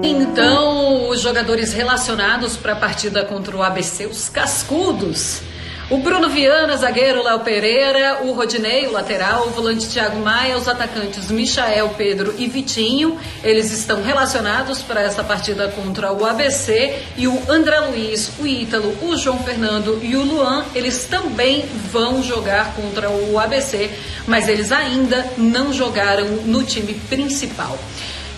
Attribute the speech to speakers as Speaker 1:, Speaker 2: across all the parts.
Speaker 1: Então, os jogadores relacionados para a partida contra o ABC, os cascudos. O Bruno Viana, zagueiro Léo Pereira, o Rodinei, o lateral, o volante Thiago Maia, os atacantes Michael, Pedro e Vitinho. Eles estão relacionados para essa partida contra o ABC. E o André Luiz, o Ítalo, o João Fernando e o Luan, eles também vão jogar contra o ABC, mas eles ainda não jogaram no time principal.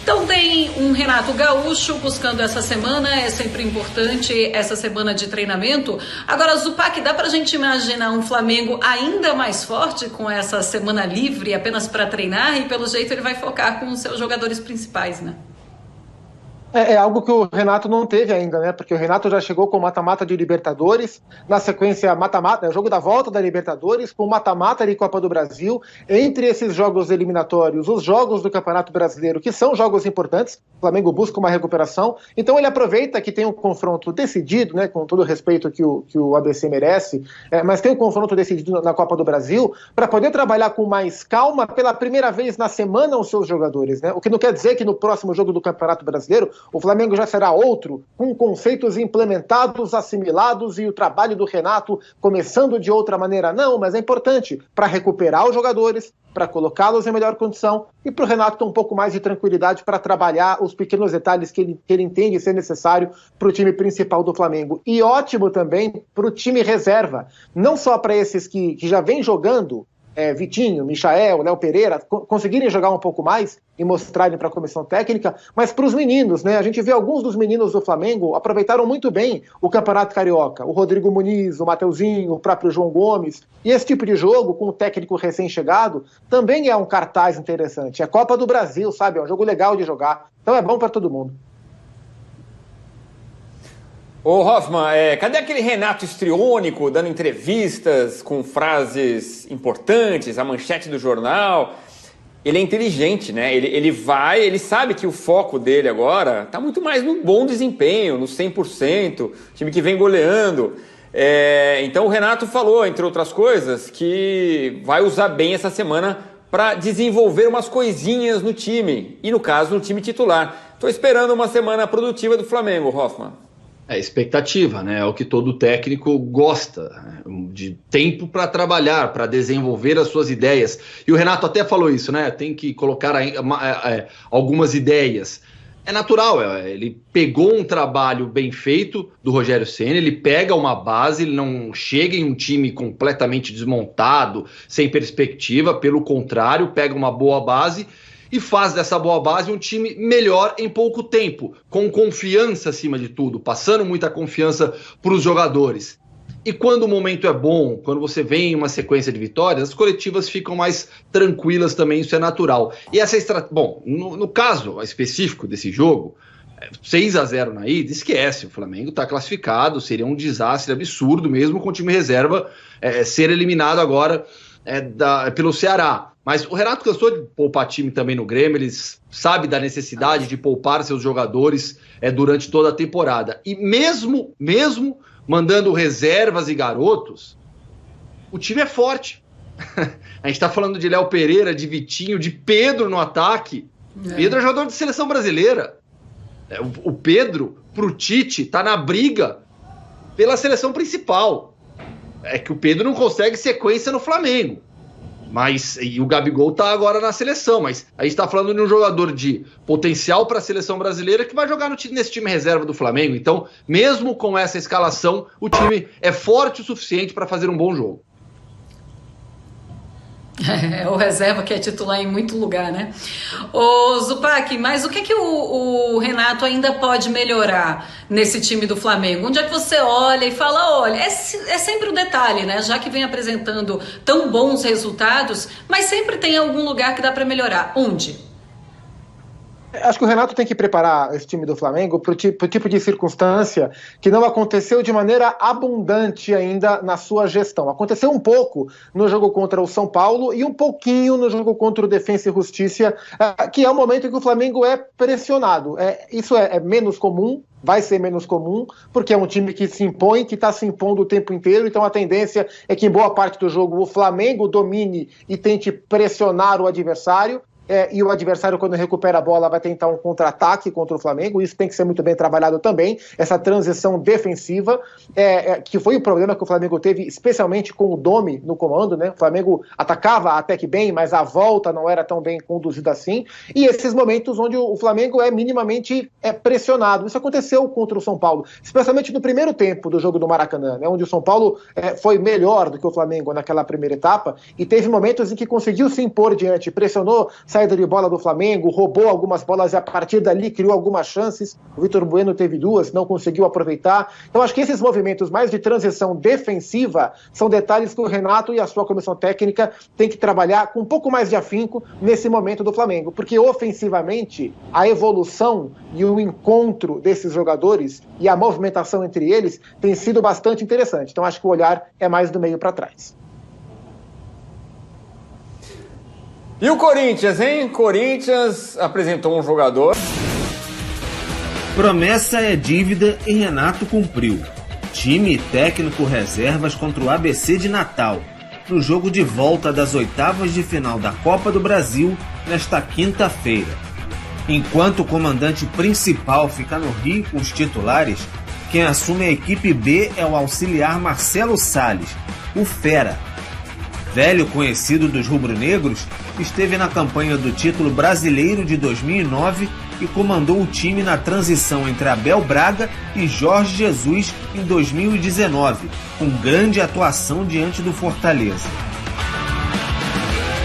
Speaker 1: Então tem um Renato Gaúcho buscando essa semana, é sempre importante essa semana de treinamento. Agora, Zupac, dá pra gente imaginar um Flamengo ainda mais forte com essa semana livre apenas para treinar e pelo jeito ele vai focar com os seus jogadores principais, né?
Speaker 2: É algo que o Renato não teve ainda, né? Porque o Renato já chegou com mata-mata de Libertadores, na sequência mata-mata, jogo da volta da Libertadores, com mata-mata de Copa do Brasil. Entre esses jogos eliminatórios, os jogos do Campeonato Brasileiro, que são jogos importantes, o Flamengo busca uma recuperação. Então ele aproveita que tem um confronto decidido, né? Com todo o respeito que o ABC merece, mas tem um confronto decidido na Copa do Brasil, para poder trabalhar com mais calma pela primeira vez na semana os seus jogadores, né? O que não quer dizer que no próximo jogo do Campeonato Brasileiro o Flamengo já será outro, com conceitos implementados, assimilados e o trabalho do Renato começando de outra maneira. Não, mas é importante para recuperar os jogadores, para colocá-los em melhor condição e para o Renato ter um pouco mais de tranquilidade para trabalhar os pequenos detalhes que ele entende ser necessário para o time principal do Flamengo. E ótimo também para o time reserva, não só para esses que já vêm jogando, Vitinho, Michael, Léo Pereira, conseguirem jogar um pouco mais e mostrarem para a comissão técnica, mas para os meninos, né? A gente vê alguns dos meninos do Flamengo aproveitaram muito bem o Campeonato Carioca, o Rodrigo Muniz, o Mateuzinho, o próprio João Gomes, e esse tipo de jogo com o técnico recém-chegado também é um cartaz interessante, é Copa do Brasil, sabe? É um jogo legal de jogar, então é bom para todo mundo.
Speaker 3: Ô Hoffman, cadê aquele Renato histriônico dando entrevistas com frases importantes, a manchete do jornal? Ele é inteligente, né? Ele sabe que o foco dele agora tá muito mais no bom desempenho, no 100%, time que vem goleando. Então o Renato falou, entre outras coisas, que vai usar bem essa semana para desenvolver umas coisinhas no time, e no caso no time titular. Estou esperando uma semana produtiva do Flamengo, Hoffman.
Speaker 4: Expectativa, né? É o que todo técnico gosta, de tempo para trabalhar, para desenvolver as suas ideias. E o Renato até falou isso, né? Tem que colocar algumas ideias. É natural, ele pegou um trabalho bem feito do Rogério Ceni, ele pega uma base, ele não chega em um time completamente desmontado, sem perspectiva, pelo contrário, pega uma boa base e faz dessa boa base um time melhor em pouco tempo, com confiança acima de tudo, passando muita confiança para os jogadores. E quando o momento é bom, quando você vem em uma sequência de vitórias, as coletivas ficam mais tranquilas também, isso é natural. E essa estratégia, bom, no caso específico desse jogo, 6-0 na ida, esquece, o Flamengo está classificado, seria um desastre absurdo mesmo com o time reserva ser eliminado agora pelo Ceará. Mas o Renato cansou de poupar time também no Grêmio, ele sabe da necessidade de poupar seus jogadores durante toda a temporada. E mesmo mandando reservas e garotos, o time é forte. A gente está falando de Léo Pereira, de Vitinho, de Pedro no ataque. Pedro é jogador de seleção brasileira. O Pedro, pro Tite, tá na briga pela seleção principal. É que o Pedro não consegue sequência no Flamengo. E o Gabigol tá agora na seleção, mas a gente tá falando de um jogador de potencial para a seleção brasileira que vai jogar nesse time reserva do Flamengo. Então, mesmo com essa escalação, o time é forte o suficiente para fazer um bom jogo.
Speaker 1: O reserva que é titular em muito lugar, né? Ô Zupac, mas o que o Renato ainda pode melhorar nesse time do Flamengo? Onde é que você olha e fala, olha, é sempre um detalhe, né? Já que vem apresentando tão bons resultados, mas sempre tem algum lugar que dá para melhorar. Onde?
Speaker 2: Acho que o Renato tem que preparar esse time do Flamengo para o tipo de circunstância que não aconteceu de maneira abundante ainda na sua gestão. Aconteceu um pouco no jogo contra o São Paulo e um pouquinho no jogo contra o Defensa e Justiça, que é o momento em que o Flamengo é pressionado. Isso é menos comum, vai ser menos comum, porque é um time que se impõe, que está se impondo o tempo inteiro, então a tendência é que em boa parte do jogo o Flamengo domine e tente pressionar o adversário. e o adversário, quando recupera a bola, vai tentar um contra-ataque contra o Flamengo. Isso tem que ser muito bem trabalhado também, essa transição defensiva, que foi o problema que o Flamengo teve, especialmente com o Domi no comando, né? O Flamengo atacava até que bem, mas a volta não era tão bem conduzida assim, e esses momentos onde o Flamengo é minimamente pressionado. Isso aconteceu contra o São Paulo, especialmente no primeiro tempo do jogo do Maracanã, né? Onde o São Paulo foi melhor do que o Flamengo naquela primeira etapa, e teve momentos em que conseguiu se impor diante, pressionou saída de bola do Flamengo, roubou algumas bolas e a partir dali criou algumas chances. O Vitor Bueno teve 2, não conseguiu aproveitar. Então acho que esses movimentos mais de transição defensiva são detalhes que o Renato e a sua comissão técnica têm que trabalhar com um pouco mais de afinco nesse momento do Flamengo, porque ofensivamente a evolução e o encontro desses jogadores e a movimentação entre eles tem sido bastante interessante. Então acho que o olhar é mais do meio para trás.
Speaker 3: E o Corinthians, hein? Corinthians apresentou um jogador.
Speaker 5: Promessa é dívida e Renato cumpriu. Time e técnico reservas contra o ABC de Natal, no jogo de volta das oitavas de final da Copa do Brasil, nesta quinta-feira. Enquanto o comandante principal fica no Rio com os titulares, quem assume a equipe B é o auxiliar Marcelo Salles, o Fera. Velho conhecido dos rubro-negros, esteve na campanha do título brasileiro de 2009 e comandou o time na transição entre Abel Braga e Jorge Jesus em 2019, com grande atuação diante do Fortaleza.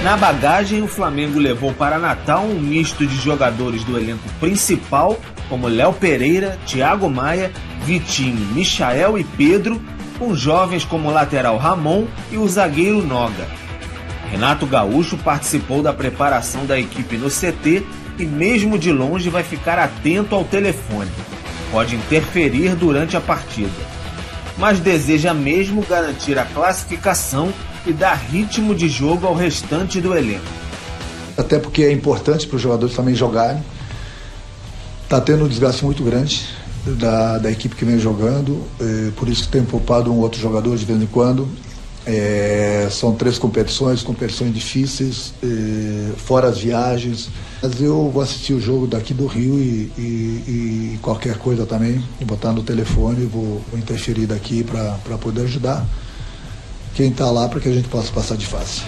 Speaker 5: Na bagagem, o Flamengo levou para Natal um misto de jogadores do elenco principal, como Léo Pereira, Thiago Maia, Vitinho, Michael e Pedro, com jovens como o lateral Ramon e o zagueiro Noga. Renato Gaúcho participou da preparação da equipe no CT e mesmo de longe vai ficar atento ao telefone. Pode interferir durante a partida. Mas deseja mesmo garantir a classificação e dar ritmo de jogo ao restante do elenco.
Speaker 6: Até porque é importante para os jogadores também jogarem. Está tendo um desgaste muito grande da equipe que vem jogando, por isso que tem poupado um outro jogador de vez em quando. São 3 competições difíceis, fora as viagens. Mas eu vou assistir o jogo daqui do Rio e qualquer coisa também, botar no telefone, vou interferir daqui para poder ajudar quem está lá para que a gente possa passar de fase.